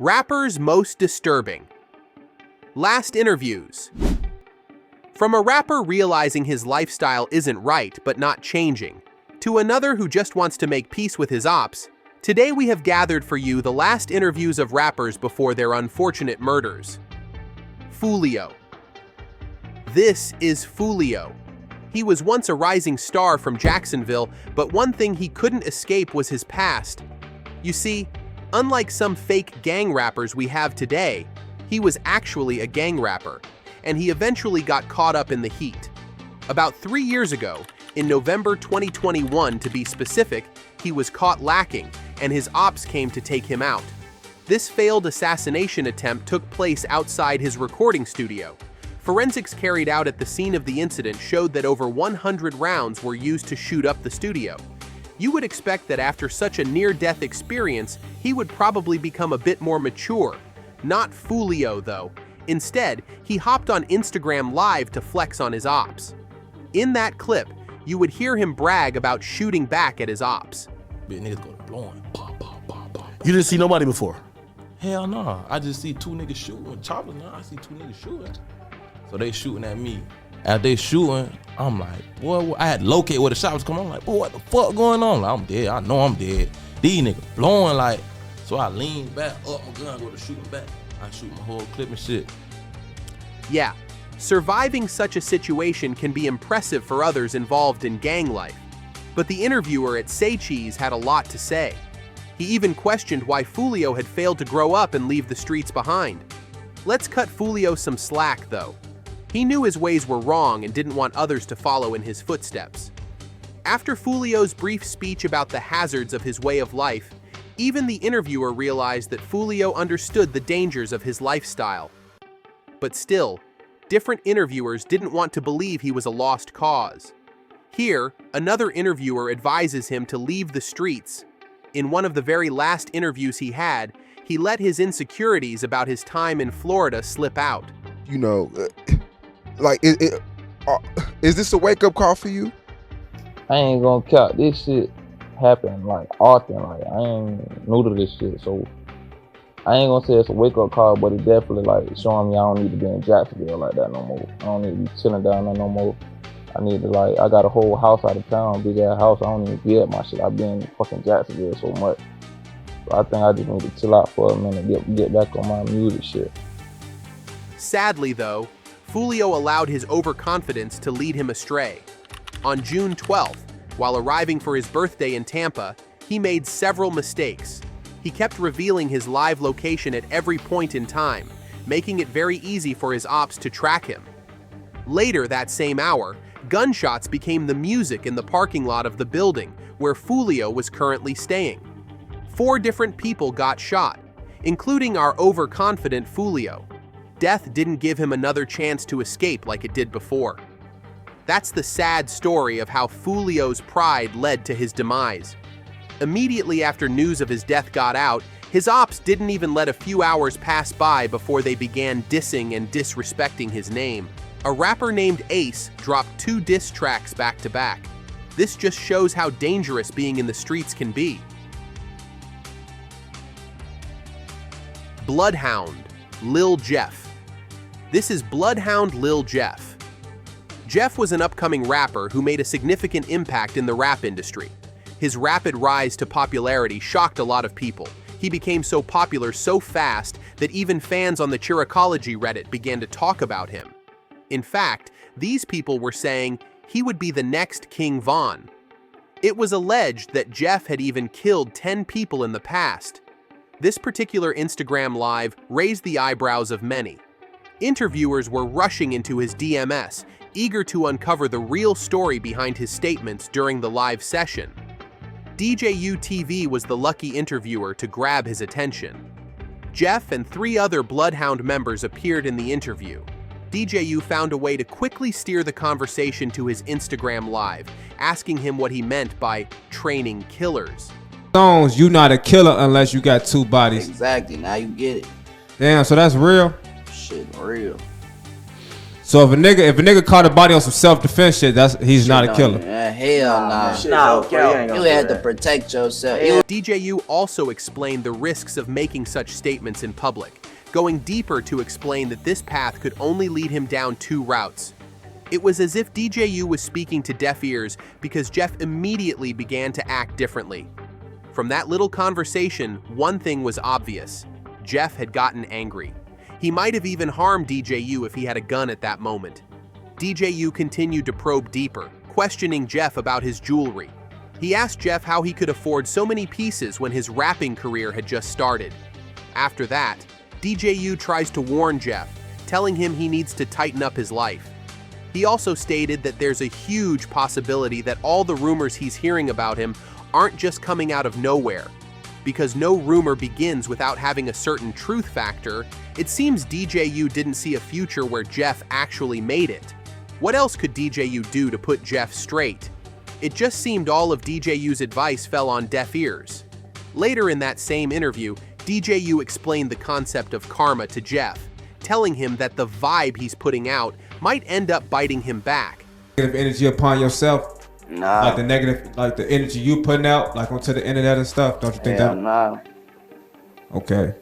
Rappers most disturbing. Last interviews. From a rapper realizing his lifestyle isn't right but not changing, to another who just wants to make peace with his ops, today we have gathered for you the last interviews of rappers before their unfortunate murders. Foolio. This is Foolio. He was once a rising star from Jacksonville, but one thing he couldn't escape was his past. You see, unlike some fake gang rappers we have today, he was actually a gang rapper, and he eventually got caught up in the heat. About 3 years ago, in November 2021 to be specific, he was caught lacking, and his ops came to take him out. This failed assassination attempt took place outside his recording studio. Forensics carried out at the scene of the incident showed that over 100 rounds were used to shoot up the studio. You would expect that after such a near-death experience, he would probably become a bit more mature. Not Foolio, though. Instead, he hopped on Instagram Live to flex on his ops. In that clip, you would hear him brag about shooting back at his ops. Big niggas going blowing. Pop, pop, pop, pop. You didn't see nobody before? Hell no. I just see two niggas shooting. Choppers now, I see two niggas shooting. So they shooting at me. As they shooting, I'm like, boy, I had to locate where the shot was coming. I'm like, boy, what the fuck going on? Like, I'm dead. I know I'm dead. These niggas blowing like, so I lean back, up my gun, go to shooting back. I shoot my whole clip and shit. Yeah, surviving such a situation can be impressive for others involved in gang life. But the interviewer at Say Cheese had a lot to say. He even questioned why Foolio had failed to grow up and leave the streets behind. Let's cut Foolio some slack, though. He knew his ways were wrong and didn't want others to follow in his footsteps. After Foolio's brief speech about the hazards of his way of life, even the interviewer realized that Foolio understood the dangers of his lifestyle. But still, different interviewers didn't want to believe he was a lost cause. Here, another interviewer advises him to leave the streets. In one of the very last interviews he had, he let his insecurities about his time in Florida slip out. You know, is this a wake-up call for you? I ain't gonna count. This shit happen like often. Like, I ain't new to this shit, so I ain't gonna say it's a wake-up call, but it definitely like showing me I don't need to be in Jacksonville like that no more. I don't need to be chilling down there no more. I need to I got a whole house out of town, big ass house. I don't even be at my shit. I've been in fucking Jacksonville so much. So I think I just need to chill out for a minute, get back on my music shit. Sadly, though, Foolio allowed his overconfidence to lead him astray. On June 12th, while arriving for his birthday in Tampa, he made several mistakes. He kept revealing his live location at every point in time, making it very easy for his ops to track him. Later that same hour, gunshots became the music in the parking lot of the building where Foolio was currently staying. 4 different people got shot, including our overconfident Foolio. Death didn't give him another chance to escape like it did before. That's the sad story of how Foolio's pride led to his demise. Immediately after news of his death got out, his ops didn't even let a few hours pass by before they began dissing and disrespecting his name. A rapper named Ace dropped 2 diss tracks back to back. This just shows how dangerous being in the streets can be. Bloodhound, Lil Jeff. This is Bloodhound Lil Jeff. Jeff was an upcoming rapper who made a significant impact in the rap industry. His rapid rise to popularity shocked a lot of people. He became so popular so fast that even fans on the Chiricology Reddit began to talk about him. In fact, these people were saying he would be the next King Von. It was alleged that Jeff had even killed 10 people in the past. This particular Instagram Live raised the eyebrows of many. Interviewers were rushing into his DMs, eager to uncover the real story behind his statements during the live session. DJU TV was the lucky interviewer to grab his attention. Jeff and 3 other Bloodhound members appeared in the interview. DJU found a way to quickly steer the conversation to his Instagram Live, asking him what he meant by training killers. Stones, you not a killer unless you got 2 bodies. Exactly, now you get it. Damn, so that's real? Shit, real. So if a nigga caught a body on some self-defense shit, he's not a killer. Hell nah. You had to protect yourself. DJU also explained the risks of making such statements in public, going deeper to explain that this path could only lead him down two routes. It was as if DJU was speaking to deaf ears because Jeff immediately began to act differently. From that little conversation, one thing was obvious. Jeff had gotten angry. He might have even harmed DJU if he had a gun at that moment. DJU continued to probe deeper, questioning Jeff about his jewelry. He asked Jeff how he could afford so many pieces when his rapping career had just started. After that, DJU tries to warn Jeff, telling him he needs to tighten up his life. He also stated that there's a huge possibility that all the rumors he's hearing about him aren't just coming out of nowhere. Because no rumor begins without having a certain truth factor, it seems DJU didn't see a future where Jeff actually made it. What else could DJU do to put Jeff straight? It just seemed all of DJU's advice fell on deaf ears. Later in that same interview, DJU explained the concept of karma to Jeff, telling him that the vibe he's putting out might end up biting him back. Negative energy upon yourself. Nah. Like the negative, like the energy you putting out, like onto the internet and stuff. Don't you think that? Nah. Okay.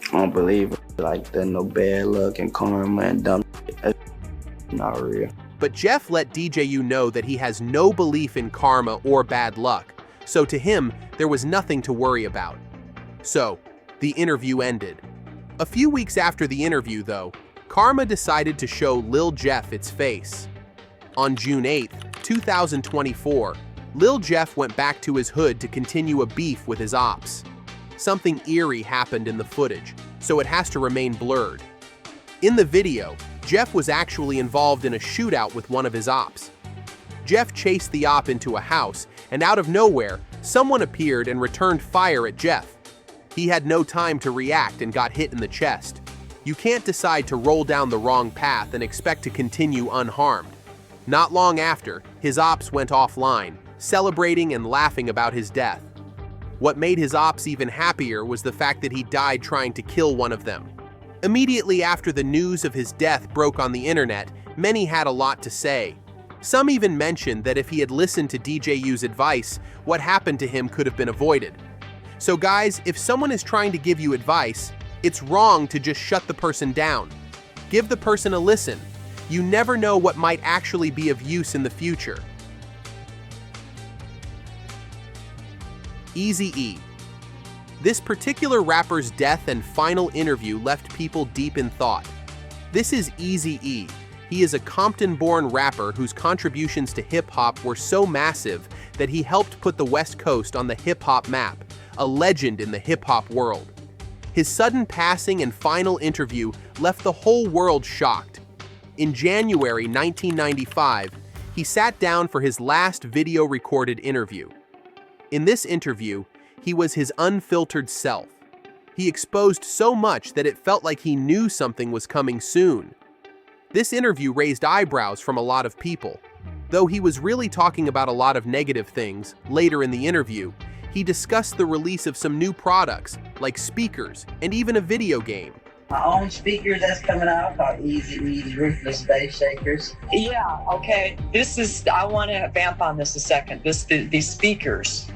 I don't believe it. Like there's no bad luck and karma and dumb shit. That's not real. But Jeff let DJU know that he has no belief in karma or bad luck, so to him, there was nothing to worry about. So, the interview ended. A few weeks after the interview, though, karma decided to show Lil Jeff its face. On June 8, 2024, Lil Jeff went back to his hood to continue a beef with his ops. Something eerie happened in the footage, so it has to remain blurred. In the video, Jeff was actually involved in a shootout with one of his ops. Jeff chased the op into a house, and out of nowhere, someone appeared and returned fire at Jeff. He had no time to react and got hit in the chest. You can't decide to roll down the wrong path and expect to continue unharmed. Not long after, his ops went offline, celebrating and laughing about his death. What made his ops even happier was the fact that he died trying to kill one of them. Immediately after the news of his death broke on the internet, many had a lot to say. Some even mentioned that if he had listened to DJU's advice, what happened to him could have been avoided. So guys, if someone is trying to give you advice, it's wrong to just shut the person down. Give the person a listen. You never know what might actually be of use in the future. Eazy-E. This particular rapper's death and final interview left people deep in thought. This is Eazy-E. He is a Compton-born rapper whose contributions to hip-hop were so massive that he helped put the West Coast on the hip-hop map, a legend in the hip-hop world. His sudden passing and final interview left the whole world shocked. In January 1995, he sat down for his last video-recorded interview. In this interview, he was his unfiltered self. He exposed so much that it felt like he knew something was coming soon. This interview raised eyebrows from a lot of people. Though he was really talking about a lot of negative things, later in the interview, he discussed the release of some new products, like speakers, and even a video game. My own speakers that's coming out called Eazy-E's Ruthless Bass Shakers. Yeah, okay. I want to vamp on this a second. These speakers.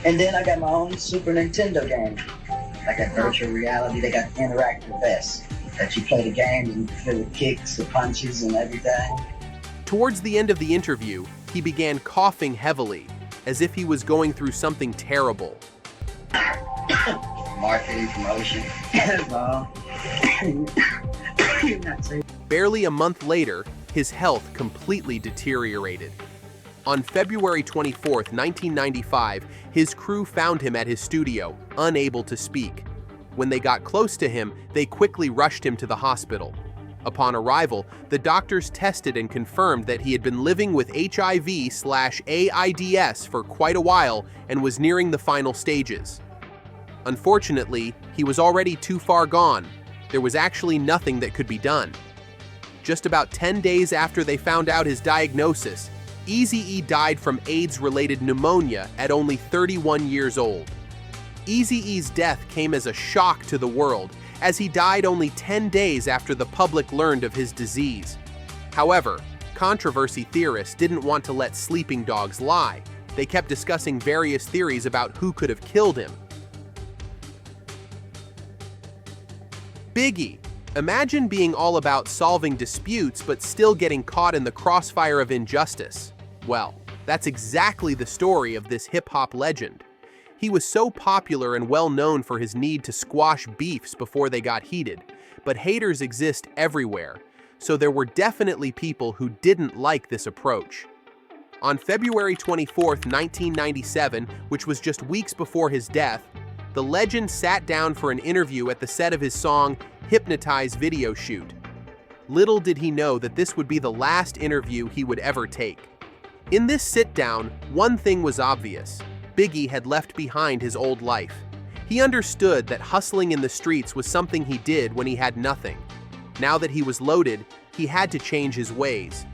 And then I got my own Super Nintendo game. I got virtual reality. They got interactive vests that you play the games and feel the kicks, the punches, and everything. Towards the end of the interview, he began coughing heavily, as if he was going through something terrible. Marketing, promotion. Barely a month later, his health completely deteriorated. On February 24, 1995, his crew found him at his studio, unable to speak. When they got close to him, they quickly rushed him to the hospital. Upon arrival, the doctors tested and confirmed that he had been living with HIV/AIDS for quite a while and was nearing the final stages. Unfortunately, he was already too far gone. There was actually nothing that could be done. Just about 10 days after they found out his diagnosis, Eazy-E died from AIDS-related pneumonia at only 31 years old. Eazy-E's death came as a shock to the world, as he died only 10 days after the public learned of his disease. However, controversy theorists didn't want to let sleeping dogs lie. They kept discussing various theories about who could have killed him. Biggie. Imagine being all about solving disputes but still getting caught in the crossfire of injustice. Well, that's exactly the story of this hip-hop legend. He was so popular and well known for his need to squash beefs before they got heated, but haters exist everywhere, so there were definitely people who didn't like this approach. On February 24, 1997, which was just weeks before his death, the legend sat down for an interview at the set of his song Hypnotize video shoot. Little did he know that this would be the last interview he would ever take. In this sit-down, one thing was obvious. Biggie had left behind his old life. He understood that hustling in the streets was something he did when he had nothing. Now that he was loaded, he had to change his ways.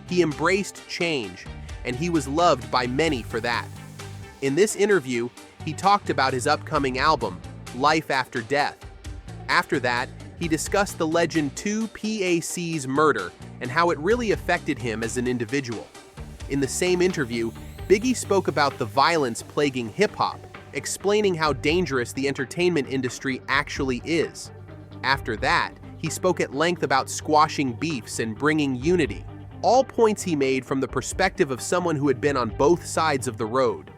He embraced change, and he was loved by many for that. In this interview, he talked about his upcoming album, Life After Death. After that, he discussed the legend 2PAC's murder and how it really affected him as an individual. In the same interview, Biggie spoke about the violence plaguing hip-hop, explaining how dangerous the entertainment industry actually is. After that, he spoke at length about squashing beefs and bringing unity, all points he made from the perspective of someone who had been on both sides of the road.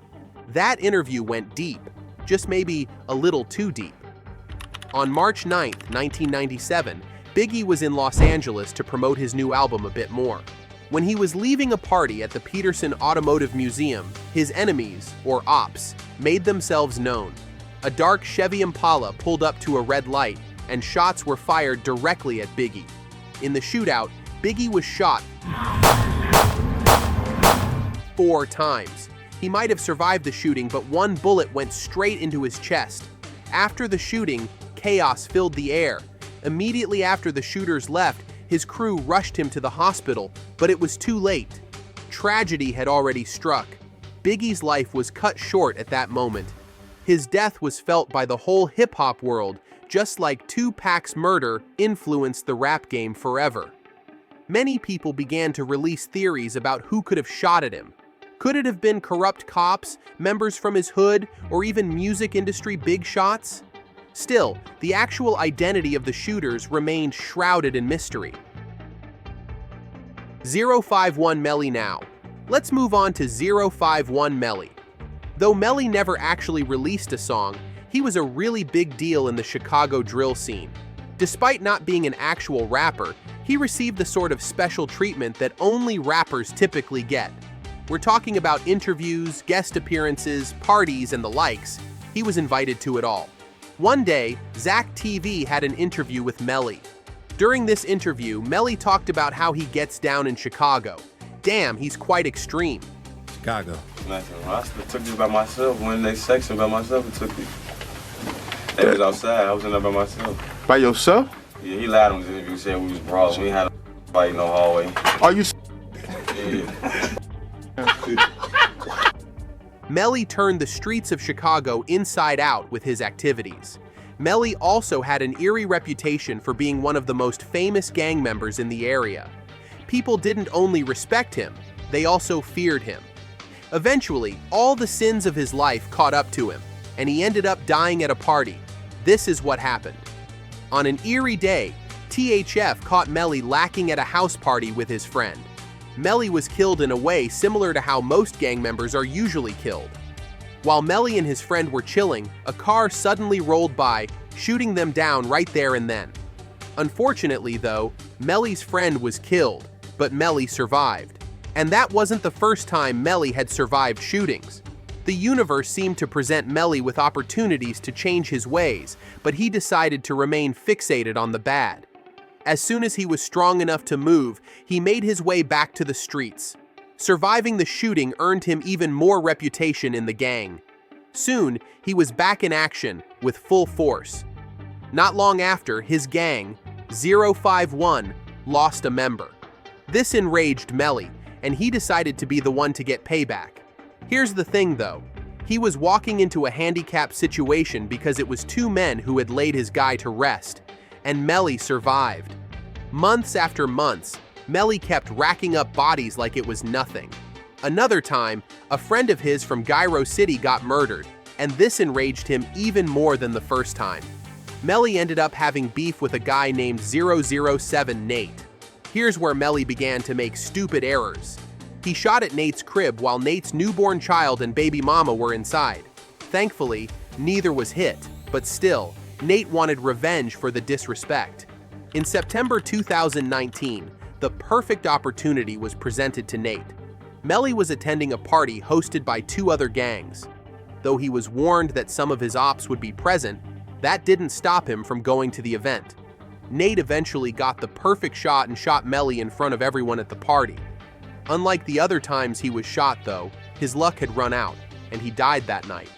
That interview went deep, just maybe a little too deep. On March 9, 1997, Biggie was in Los Angeles to promote his new album a bit more. When he was leaving a party at the Peterson Automotive Museum, his enemies, or ops, made themselves known. A dark Chevy Impala pulled up to a red light, and shots were fired directly at Biggie. In the shootout, Biggie was shot 4 times. He might have survived the shooting, but one bullet went straight into his chest. After the shooting, chaos filled the air. Immediately after the shooters left, his crew rushed him to the hospital, but it was too late. Tragedy had already struck. Biggie's life was cut short at that moment. His death was felt by the whole hip-hop world, just like Tupac's murder influenced the rap game forever. Many people began to release theories about who could have shot at him. Could it have been corrupt cops, members from his hood, or even music industry big shots? Still, the actual identity of the shooters remained shrouded in mystery. 051 Melly now. Let's move on to 051 Melly. Though Melly never actually released a song, he was a really big deal in the Chicago drill scene. Despite not being an actual rapper, he received the sort of special treatment that only rappers typically get. We're talking about interviews, guest appearances, parties, and the likes. He was invited to it all. One day, Zach TV had an interview with Melly. During this interview, Melly talked about how he gets down in Chicago. Damn, he's quite extreme. Chicago. Nothing. I took this by myself. When they section by myself, I took it. They was outside. I was in there by myself. By yourself? Yeah, he lied on his interview. He said we was brawling. We had a fight in the hallway. Are you? Yeah. Melly turned the streets of Chicago inside out with his activities. Melly also had an eerie reputation for being one of the most famous gang members in the area. People didn't only respect him, they also feared him. Eventually, all the sins of his life caught up to him, and he ended up dying at a party. This is what happened. On an eerie day, THF caught Melly lacking at a house party with his friend. Melly was killed in a way similar to how most gang members are usually killed. While Melly and his friend were chilling, a car suddenly rolled by, shooting them down right there and then. Unfortunately, though, Melly's friend was killed, but Melly survived. And that wasn't the first time Melly had survived shootings. The universe seemed to present Melly with opportunities to change his ways, but he decided to remain fixated on the bad. As soon as he was strong enough to move, he made his way back to the streets. Surviving the shooting earned him even more reputation in the gang. Soon, he was back in action with full force. Not long after, his gang, 051, lost a member. This enraged Melly, and he decided to be the one to get payback. Here's the thing though, He was walking into a handicapped situation because it was two men who had laid his guy to rest, and Melly survived. Months after months, Melly kept racking up bodies like it was nothing. Another time, a friend of his from Gyro City got murdered, and this enraged him even more than the first time. Melly ended up having beef with a guy named 007 Nate. Here's where Melly began to make stupid errors. He shot at Nate's crib while Nate's newborn child and baby mama were inside. Thankfully, neither was hit, but still, Nate wanted revenge for the disrespect. In September 2019, the perfect opportunity was presented to Nate. Melly was attending a party hosted by two other gangs. Though he was warned that some of his ops would be present, that didn't stop him from going to the event. Nate eventually got the perfect shot and shot Melly in front of everyone at the party. Unlike the other times he was shot though, his luck had run out, and he died that night.